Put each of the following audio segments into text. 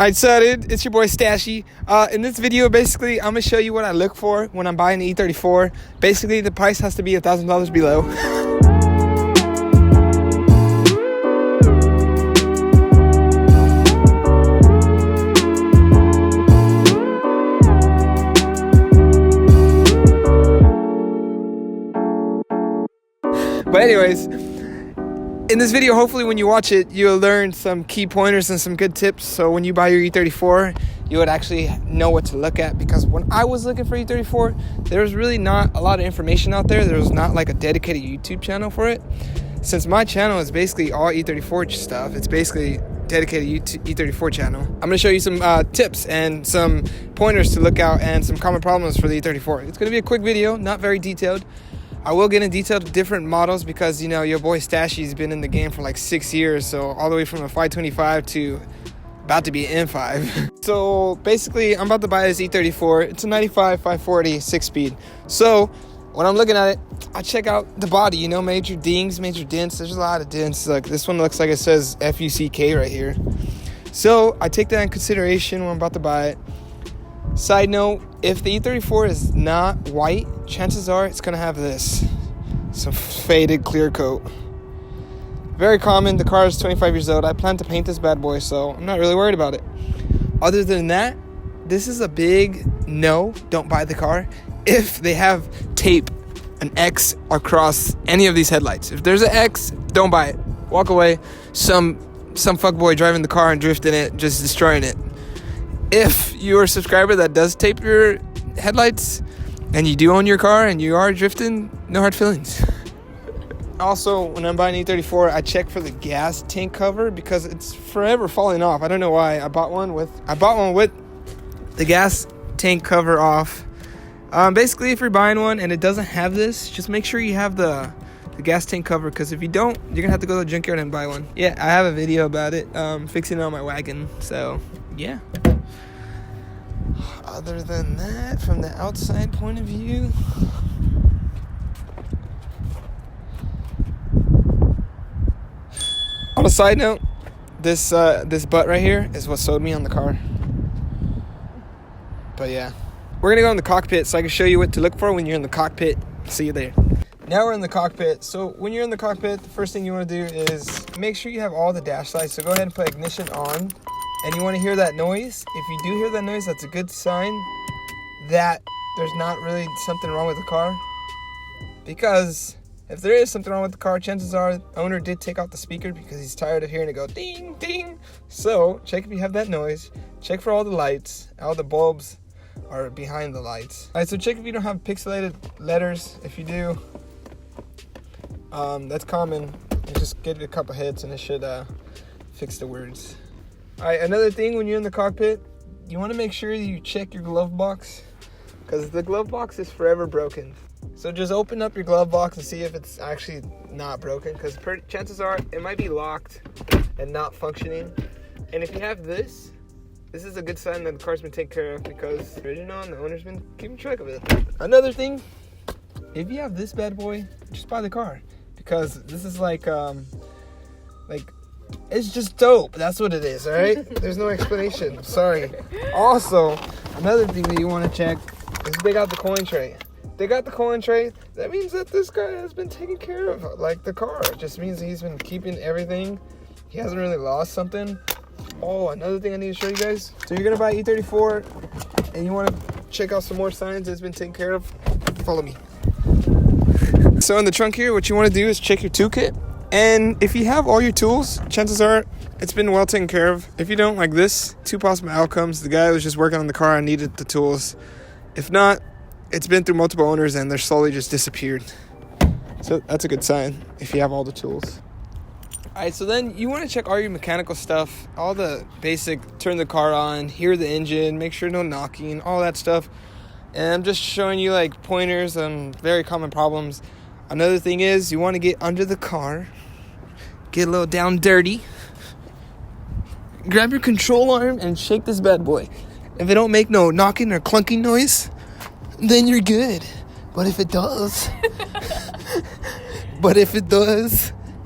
Alright, so dude, it's your boy Stashy. In this video, basically, I'm gonna show you what I look for when I'm buying the E34. Basically, the price has to be $1,000 below. But anyways, in this video, hopefully when you watch it, you'll learn some key pointers and some good tips. So when you buy your E34, you would actually know what to look at. Because when I was looking for E34, there was really not a lot of information out there. There was not like a dedicated YouTube channel for it. Since my channel is basically all E34 stuff, it's basically dedicated E34 channel. I'm going to show you some tips and some pointers to look out and some common problems for the E34. It's going to be a quick video, not very detailed. I will get in detail to different models because, you know, your boy Stashy's been in the game for like 6 years. So all the way from a 525 to about to be an M5. So basically, I'm about to buy this E34. It's a 95 540 6-speed. So when I'm looking at it, I check out the body, you know, major dings, major dents. There's a lot of dents. Like this one looks like it says FUCK right here. So I take that in consideration when I'm about to buy it. Side note, if the E34 is not white, chances are it's going to have this. Some faded clear coat. Very common. The car is 25 years old. I plan to paint this bad boy, so I'm not really worried about it. Other than that, this is a big no. Don't buy the car if they have tape, an X across any of these headlights. If there's an X, don't buy it. Walk away. Some fuckboy driving the car and drifting it, just destroying it. If you're a subscriber that does tape your headlights and you do own your car and you are drifting, no hard feelings. Also, when I'm buying E34, I check for the gas tank cover because it's forever falling off. I don't know why. I bought one with the gas tank cover off. Basically, if you're buying one and it doesn't have this, just make sure you have the gas tank cover, because if you don't, you're gonna have to go to the junkyard and buy one. Yeah, I have a video about it, fixing it on my wagon. So yeah. Other than that, from the outside point of view, on a side note, this butt right here is what sold me on the car. But yeah, we're gonna go in the cockpit so I can show you what to look for when you're in the cockpit. See you there. Now we're in the cockpit. So when you're in the cockpit, the first thing you want to do is make sure you have all the dash lights. So go ahead and put ignition on. And you want to hear that noise. If you do hear that noise, that's a good sign that there's not really something wrong with the car. Because if there is something wrong with the car, chances are the owner did take out the speaker because he's tired of hearing it go ding, ding. So check if you have that noise. Check for all the lights. All the bulbs are behind the lights. All right, so check if you don't have pixelated letters. If you do, that's common. You just give it a couple hits and it should fix the words. Alright, another thing when you're in the cockpit, you want to make sure you check your glove box, because the glove box is forever broken. So just open up your glove box and see if it's actually not broken, because chances are it might be locked and not functioning. And if you have this is a good sign that the car's been taken care of, because the original and the owner's been keeping track of it. Another thing, if you have this bad boy, just buy the car, because this is like it's just dope. That's what it is, all right? There's no explanation. Sorry. Also, another thing that you want to check is they got the coin tray. They got the coin tray. That means that this guy has been taken care of, like the car. It just means he's been keeping everything. He hasn't really lost something. Oh, another thing I need to show you guys. So you're going to buy E34 and you want to check out some more signs that it's been taken care of. Follow me. So in the trunk here, what you want to do is check your toolkit. And if you have all your tools, chances are it's been well taken care of. If you don't, like this, two possible outcomes. The guy was just working on the car and needed the tools. If not, it's been through multiple owners and they're slowly just disappeared. So that's a good sign if you have all the tools. All right, so then you want to check all your mechanical stuff, all the basic, turn the car on, hear the engine, make sure no knocking, all that stuff. And I'm just showing you like pointers on very common problems. Another thing is you want to get under the car, get a little down dirty, grab your control arm and shake this bad boy. If it don't make no knocking or clunking noise, then you're good. But if it does,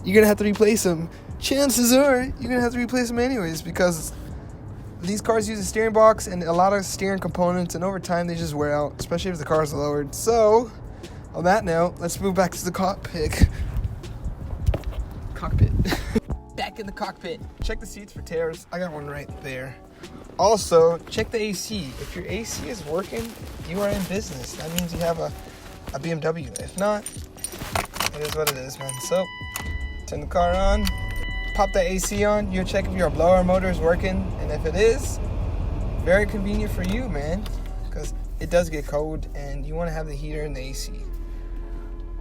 you're going to have to replace them. Chances are you're going to have to replace them anyways, because these cars use a steering box and a lot of steering components, and over time they just wear out, especially if the car is lowered. So, on that note, let's move back to the cockpit. Back in the cockpit. Check the seats for tears. I got one right there. Also, check the AC. If your AC is working, you are in business. That means you have a BMW. If not, it is what it is, man. So, turn the car on. Pop the AC on. You check if your blower motor is working. And if it is, very convenient for you, man. Because it does get cold and you want to have the heater and the AC.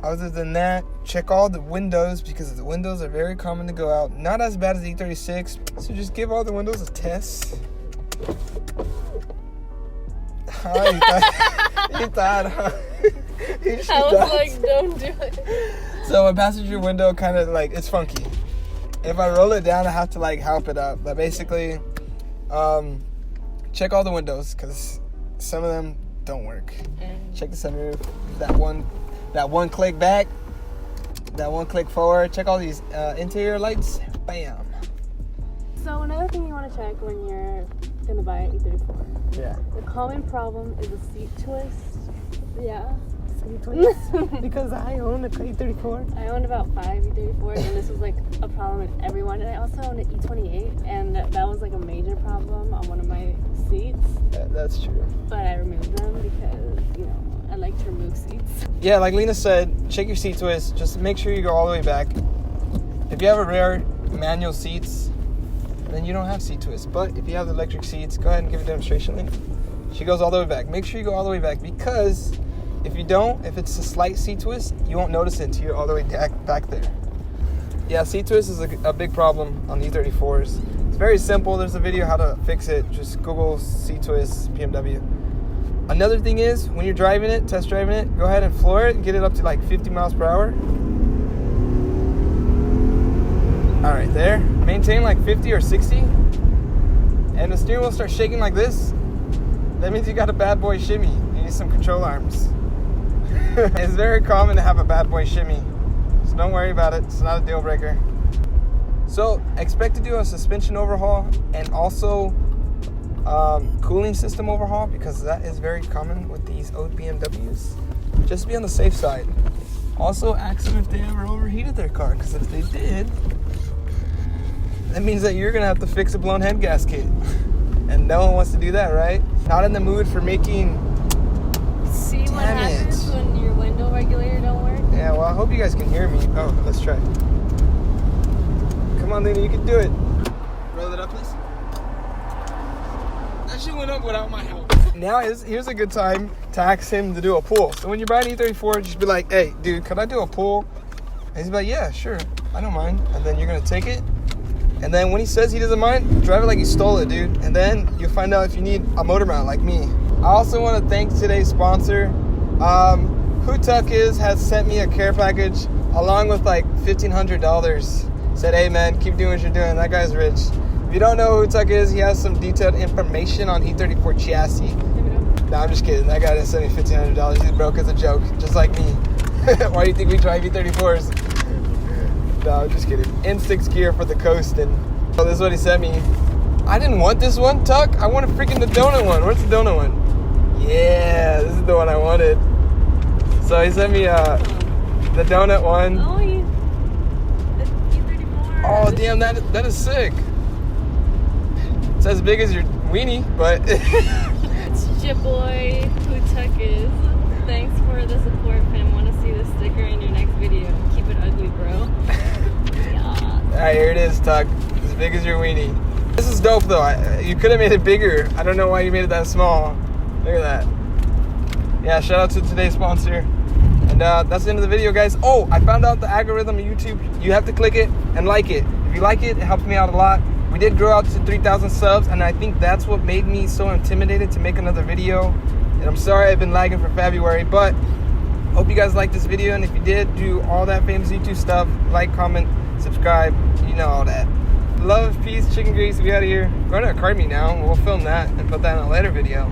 Other than that, check all the windows because the windows are very common to go out. Not as bad as the E36. So just give all the windows a test. You thought, huh? I was like, don't do it. So a passenger window kind of like, it's funky. If I roll it down, I have to like help it up. But basically, check all the windows because some of them don't work. Check the sunroof. That one click back. That one click forward. Check all these interior lights. Bam. So another thing you want to check when you're gonna buy an E34. Yeah. The common problem is a seat twist. Yeah. Because I own a E34. I owned about 5 E34s, and this was like a problem in everyone. And I also owned an E28, and that was like a major problem on one of my seats. Yeah, that's true. But I removed them because, you know, I like to remove seats. Yeah, like Lena said, check your seat twist. Just make sure you go all the way back. If you have a rare manual seats, then you don't have seat twist. But if you have the electric seats, go ahead and give a demonstration, Lena. She goes all the way back. Make sure you go all the way back because if you don't, if it's a slight seat twist, you won't notice it until you're all the way back there. Yeah, seat twist is a big problem on E34s. It's very simple. There's a video how to fix it. Just Google seat twist BMW. Another thing is, when you're driving it, test driving it, go ahead and floor it and get it up to like 50 miles per hour. All right, there. Maintain like 50 or 60. And the steering wheel starts shaking like this. That means you got a bad boy shimmy. You need some control arms. It's very common to have a bad boy shimmy. So don't worry about it. It's not a deal breaker. So expect to do a suspension overhaul and also cooling system overhaul because that is very common with these old BMWs. Just be on the safe side. Also ask them if they ever overheated their car because if they did, that means that you're gonna have to fix a blown head gasket. And no one wants to do that, right? Not in the mood for making. See what happens when your window regulator don't work? Yeah, well, I hope you guys can hear me. Oh, let's try. Come on, Lena, you can do it. Roll it up, please. That shit went up without my help. Now here's a good time to ask him to do a pull. So when you're buying an E34, just be like, hey, dude, could I do a pull? And he's like, yeah, sure, I don't mind. And then you're gonna take it. And then when he says he doesn't mind, drive it like you stole it, dude. And then you'll find out if you need a motor mount like me. I also want to thank today's sponsor. SUhh has sent me a care package along with like $1,500. Said, hey man, keep doing what you're doing. That guy's rich. If you don't know who SUhh is, he has some detailed information on E34 chassis. No, I'm just kidding. That guy didn't send me $1,500. He's broke as a joke, just like me. Why do you think we drive E34s? No, I'm just kidding. In 6 gear for the coast, and so this is what he sent me. I didn't want this one, Tuck. I wanted freaking the donut one. Where's the donut one? Yeah, this is the one I wanted. So he sent me the donut one. Oh, the E34. Oh, damn, that is sick. It's as big as your weenie, but It's your boy, SUhh. Thanks for the support, fam. Want to see the sticker in your next video? Keep it ugly, bro. Alright, here it is, Tuck. As big as your weenie. This is dope, though. You could have made it bigger. I don't know why you made it that small. Look at that. Yeah, shout out to today's sponsor. And that's the end of the video, guys. Oh, I found out the algorithm of YouTube. You have to click it and like it. If you like it, it helps me out a lot. We did grow out to 3,000 subs, and I think that's what made me so intimidated to make another video. And I'm sorry I've been lagging for February, but hope you guys liked this video. And if you did, do all that famous YouTube stuff. Like, comment, subscribe, you know all that. Love, peace, chicken grease. We out of here. We're going to a card meet now. We'll film that and put that in a later video.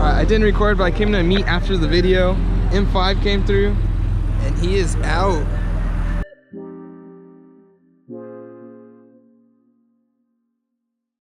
I didn't record, but I came to a meet after the video. M5 came through, and he is out.